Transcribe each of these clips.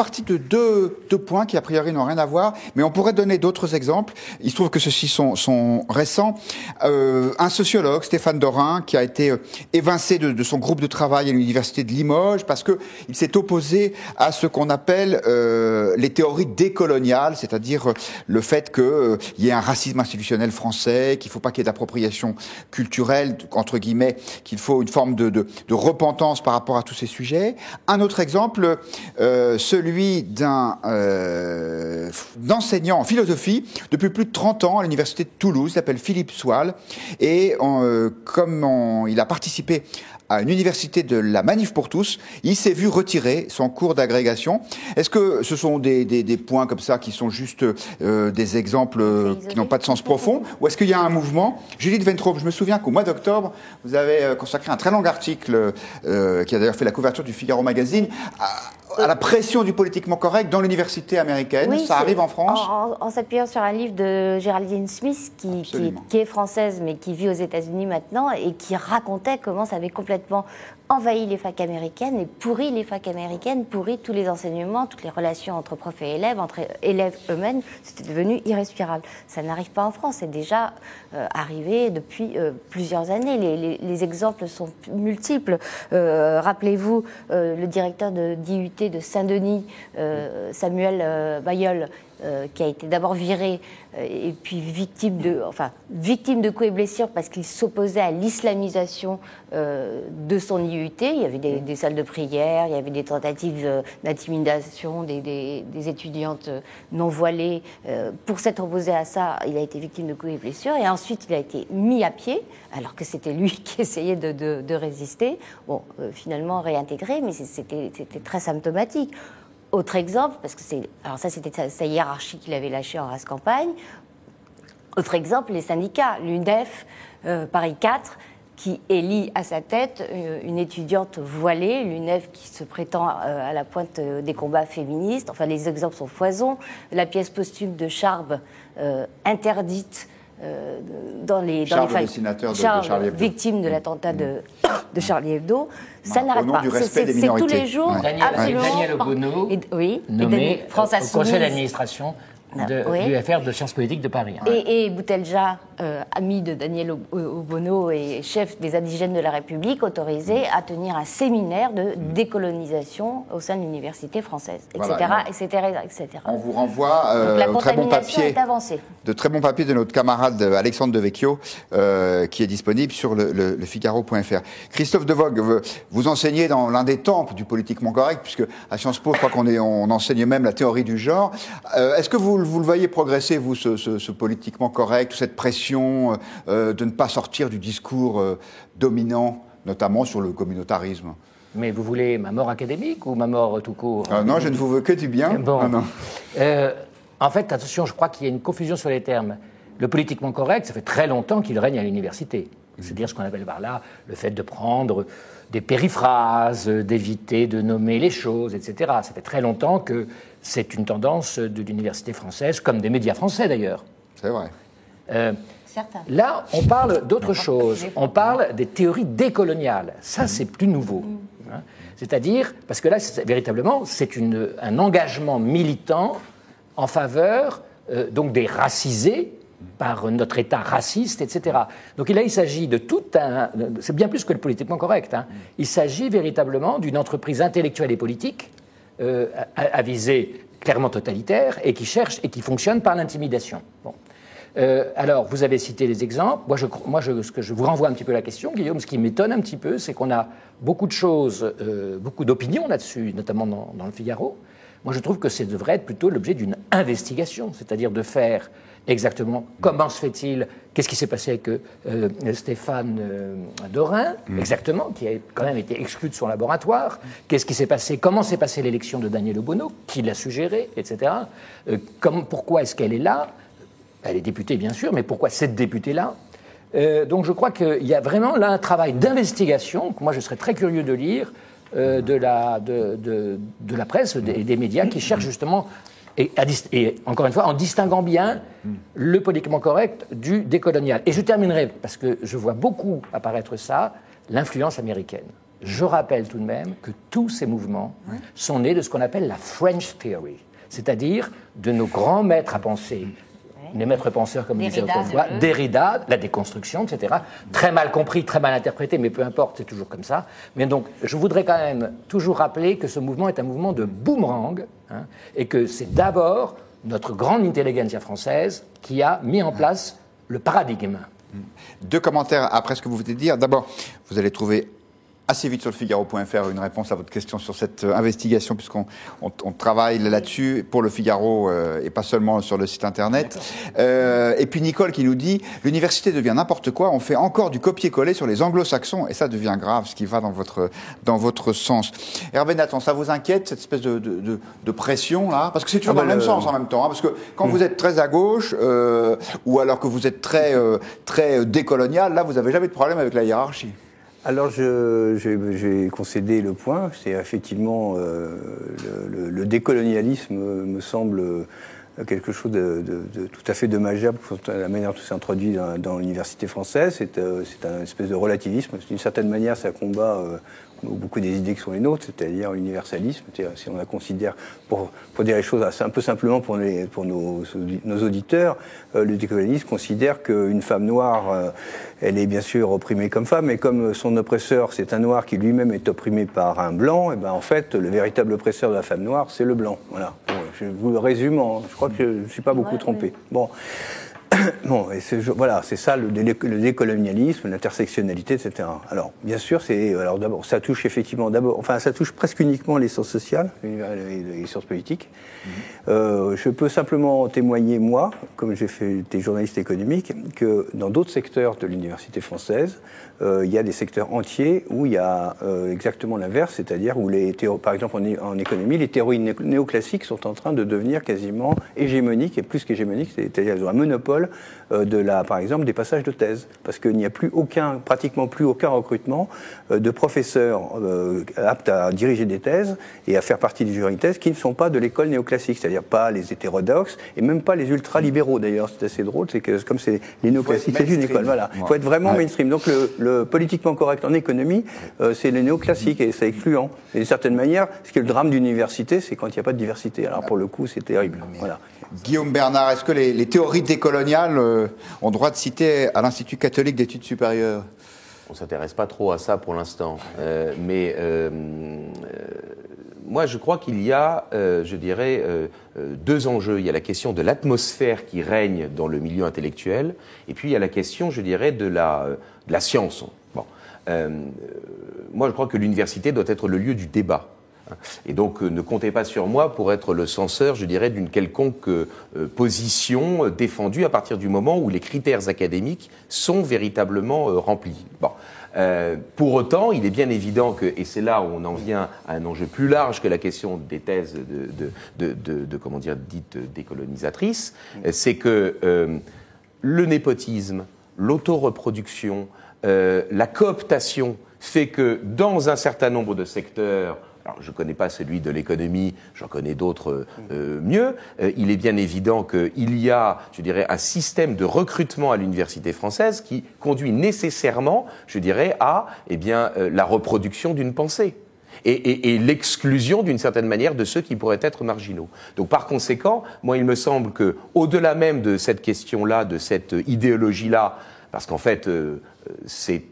parti de deux points qui, a priori, n'ont rien à voir, mais on pourrait donner d'autres exemples. Il se trouve que ceux-ci sont récents. Un sociologue, Stéphane Dorin, qui a été évincé de son groupe de travail à l'université de Limoges parce que il s'est opposé à ce qu'on appelle les théories décoloniales, c'est-à-dire le fait qu'il y ait un racisme institutionnel français, qu'il ne faut pas qu'il y ait d'appropriation culturelle, entre guillemets, qu'il faut une forme de repentance par rapport à tous ces sujets. Un autre exemple, celui d'un enseignant en philosophie depuis plus de 30 ans à l'université de Toulouse, il s'appelle Philippe Soile, et il a participé à une université de la Manif pour tous, il s'est vu retirer son cours d'agrégation. Est-ce que ce sont des points comme ça qui sont juste des exemples qui n'ont pas de sens profond, ou est-ce qu'il y a un mouvement? Julie de Ventrop, je me souviens qu'au mois d'octobre, vous avez consacré un très long article qui a d'ailleurs fait la couverture du Figaro Magazine à la pression du politiquement correct dans l'université américaine. Oui, ça arrive en France en s'appuyant sur un livre de Géraldine Smith, qui est française, mais qui vit aux États-Unis maintenant, et qui racontait comment ça avait complètement envahi les facs américaines et pourri les facs américaines, pourri tous les enseignements, toutes les relations entre profs et élèves, entre élèves eux-mêmes. C'était devenu irrespirable. Ça n'arrive pas en France, c'est déjà arrivé depuis plusieurs années. Les exemples sont multiples. Rappelez-vous, le directeur d'IUT de Saint-Denis, Samuel Bayol, qui a été d'abord viré et puis victime de coups et blessures parce qu'il s'opposait à l'islamisation de son IUT. Il y avait des salles de prière, il y avait des tentatives d'intimidation des étudiantes non voilées. Pour s'être opposé à ça, il a été victime de coups et blessures, et ensuite il a été mis à pied alors que c'était lui qui essayait de résister. Bon, finalement réintégré, mais c'était très symptomatique. Autre exemple, parce que c'était sa hiérarchie qu'il avait lâchée en race campagne. Autre exemple, les syndicats, l'UNEF, Paris 4, qui élit à sa tête une étudiante voilée, l'UNEF qui se prétend à la pointe des combats féministes. Enfin, les exemples sont foison. La pièce posthume de Charb, interdite dans les dessinateur de Charlie Hebdo, victime de l'attentat de Charlie Hebdo. Ça n'arrête pas. C'est tous les jours. Daniel Obono, nommé au conseil d'administration de l'UFR de Sciences Politiques de Paris. Et Boutelja, ami de Daniel Obono et chef des indigènes de la République, autorisé à tenir un séminaire de décolonisation au sein de l'université française, etc., voilà, etc. On vous renvoie au très bon papier, de très bons papiers de notre camarade Alexandre Devecchio, qui est disponible sur le Figaro.fr. Christophe Devogue, vous enseignez dans l'un des temples du politiquement correct, puisque à Sciences Po, je crois on enseigne même la théorie du genre. Est-ce que vous le voyez progresser, vous, ce politiquement correct, cette pression de ne pas sortir du discours dominant, notamment sur le communautarisme? Mais vous voulez ma mort académique ou ma mort tout court? Non, je ne vous veux que du bien. Bon. Non. En fait, attention, je crois qu'il y a une confusion sur les termes. Le politiquement correct, ça fait très longtemps qu'il règne à l'université. C'est-à-dire ce qu'on appelle par là le fait de prendre des périphrases, d'éviter de nommer les choses, etc. Ça fait très longtemps que c'est une tendance de l'université française, comme des médias français d'ailleurs. C'est vrai. Là, on parle d'autre chose. On parle des théories décoloniales. Ça, c'est plus nouveau. C'est-à-dire, parce que là, véritablement, c'est un engagement militant en faveur donc des racisés par notre État raciste, etc. Donc là, il s'agit de tout un... C'est bien plus que le politiquement correct. Il s'agit véritablement d'une entreprise intellectuelle et politique à visée clairement totalitaire et qui cherche et qui fonctionne par l'intimidation. Bon. Alors, vous avez cité les exemples. Je vous renvoie un petit peu la question, Guillaume. Ce qui m'étonne un petit peu, c'est qu'on a beaucoup de choses, beaucoup d'opinions là-dessus, notamment dans le Figaro. Moi, je trouve que ça devrait être plutôt l'objet d'une investigation, c'est-à-dire de faire exactement comment se fait-il, qu'est-ce qui s'est passé avec Stéphane Dorin, exactement, qui a quand même été exclu de son laboratoire, qu'est-ce qui s'est passé, comment s'est passée l'élection de Daniel Obono, qui l'a suggéré, etc. Pourquoi est-ce qu'elle est là? Elle est députée, bien sûr, mais pourquoi cette députée-là? Donc je crois qu'il y a vraiment là un travail d'investigation, que moi je serais très curieux de lire, de la presse et des médias qui cherchent justement, et encore une fois, en distinguant bien le politiquement correct du décolonial. Et je terminerai, parce que je vois beaucoup apparaître ça, l'influence américaine. Je rappelle tout de même que tous ces mouvements sont nés de ce qu'on appelle la French Theory, c'est-à-dire de nos grands maîtres à penser. Les maîtres penseurs, comme on disait autrefois, Derrida, la déconstruction, etc. Très mal compris, très mal interprété, mais peu importe, c'est toujours comme ça. Mais donc, je voudrais quand même toujours rappeler que ce mouvement est un mouvement de boomerang, et que c'est d'abord notre grande intelligentsia française qui a mis en place le paradigme. 2 commentaires après ce que vous venez de dire. D'abord, vous allez trouver assez vite sur le Figaro.fr une réponse à votre question sur cette investigation, puisqu'on travaille là-dessus pour le Figaro et pas seulement sur le site internet. Et puis Nicole qui nous dit « L'université devient n'importe quoi, on fait encore du copier-coller sur les anglo-saxons et ça devient grave, ce qui va dans votre sens. » Hervé Nathan, ça vous inquiète, cette espèce de pression là? Parce que c'est toujours dans le même sens en même temps, parce que quand vous êtes très à gauche, ou alors que vous êtes très décolonial, là vous n'avez jamais de problème avec la hiérarchie. Alors, j'ai concédé le point. C'est effectivement le décolonialisme me semble quelque chose de tout à fait dommageable pour la manière dont c'est introduit dans l'université française. C'est un espèce de relativisme. D'une certaine manière, ça combat beaucoup des idées qui sont les nôtres, c'est-à-dire l'universalisme. Si on la considère, pour dire les choses un peu simplement pour nos auditeurs, le décolonialisme considère qu'une femme noire, elle est bien sûr opprimée comme femme, mais comme son oppresseur, c'est un noir qui lui-même est opprimé par un blanc, et ben en fait, le véritable oppresseur de la femme noire, c'est le blanc. Voilà. Bon, je vous le résume, je crois que je ne suis pas beaucoup trompé. Bon. Bon, et c'est ça le décolonialisme, l'intersectionnalité, etc. Alors, bien sûr, d'abord, ça touche effectivement, ça touche presque uniquement les sciences sociales, les sciences politiques. Je peux simplement témoigner, moi, comme j'ai été journaliste économique, que dans d'autres secteurs de l'université française, il y a des secteurs entiers où il y a exactement l'inverse, c'est-à-dire où par exemple en économie, les théories néoclassiques sont en train de devenir quasiment hégémoniques, et plus qu'hégémoniques, c'est-à-dire elles ont un monopole par exemple, des passages de thèse, parce qu'il n'y a pratiquement plus aucun recrutement de professeurs aptes à diriger des thèses et à faire partie du jury de thèse qui ne sont pas de l'école néoclassique, c'est-à-dire pas les hétérodoxes et même pas les ultra-libéraux d'ailleurs. C'est assez drôle, c'est que comme c'est les néoclassiques, c'est une école, voilà. Il faut être vraiment mainstream. Donc le politiquement correct en économie, c'est les néoclassiques et c'est excluant. Et d'une certaine manière, ce qui est le drame d'une université, c'est quand il n'y a pas de diversité. Alors pour le coup, c'est terrible. Voilà. Guillaume Bernard, est-ce que les théories décoloniales ont droit de citer à l'Institut catholique d'études supérieures? On ne s'intéresse pas trop à ça pour l'instant. Mais moi, je crois qu'il y a, je dirais, 2 enjeux. Il y a la question de l'atmosphère qui règne dans le milieu intellectuel, et puis il y a la question, je dirais, de la science. Bon. Moi, je crois que l'université doit être le lieu du débat. Et donc, ne comptez pas sur moi pour être le censeur, je dirais, d'une quelconque position défendue à partir du moment où les critères académiques sont véritablement remplis. Bon. Pour autant, il est bien évident que, et c'est là où on en vient à un enjeu plus large que la question des thèses comment dire, dites décolonisatrices, c'est que le népotisme, l'autoreproduction, la cooptation fait que dans un certain nombre de secteurs, alors je ne connais pas celui de l'économie, j'en connais d'autres mieux, il est bien évident qu'il y a, je dirais, un système de recrutement à l'université française qui conduit nécessairement, je dirais, à la reproduction d'une pensée. Et l'exclusion, d'une certaine manière, de ceux qui pourraient être marginaux. Donc, par conséquent, moi, il me semble que, au-delà même de cette question-là, de cette idéologie-là, parce qu'en fait, c'est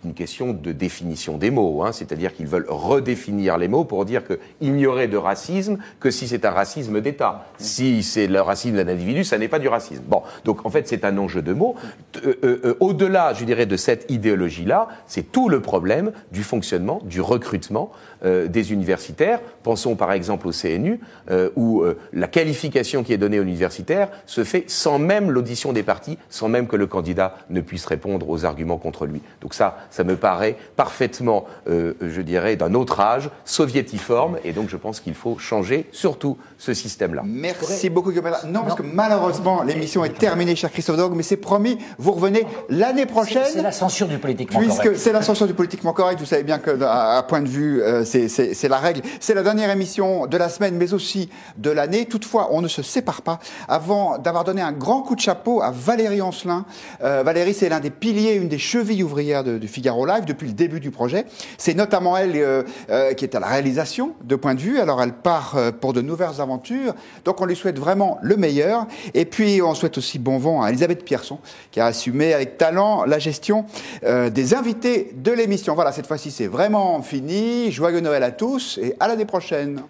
une question de définition des mots, c'est-à-dire qu'ils veulent redéfinir les mots pour dire qu'il n'y aurait de racisme que si c'est un racisme d'État. Si c'est le racisme d'un individu, ça n'est pas du racisme. Bon, donc en fait c'est un enjeu de mots. Au-delà, je dirais, de cette idéologie-là, c'est tout le problème du fonctionnement, du recrutement des universitaires. Pensons par exemple au CNU, où la qualification qui est donnée aux universitaires se fait sans même l'audition des partis, sans même que le candidat ne puisse répondre aux arguments contre lui. Donc ça me paraît parfaitement, je dirais, d'un autre âge, soviétiforme, et donc je pense qu'il faut changer surtout ce système-là. Merci beaucoup, Guillaume. Non, parce que malheureusement, l'émission est terminée, cher Christophe Dorg, mais c'est promis, vous revenez l'année prochaine. C'est la censure du politiquement correct. Puisque c'est la censure du politiquement correct, vous savez bien qu'à point de vue c'est la règle. C'est la dernière émission de la semaine, mais aussi de l'année. Toutefois, on ne se sépare pas avant d'avoir donné un grand coup de chapeau à Valérie Ancelin. Valérie, c'est l'un des piliers, une des chevilles ouvrières de Figaro Live depuis le début du projet. C'est notamment elle qui est à la réalisation de Point de Vue. Alors, elle part pour de nouvelles aventures. Donc, on lui souhaite vraiment le meilleur. Et puis, on souhaite aussi bon vent à Elisabeth Pierson, qui a assumé avec talent la gestion des invités de l'émission. Voilà, cette fois-ci, c'est vraiment fini. Joyeux Noël à tous et à l'année prochaine.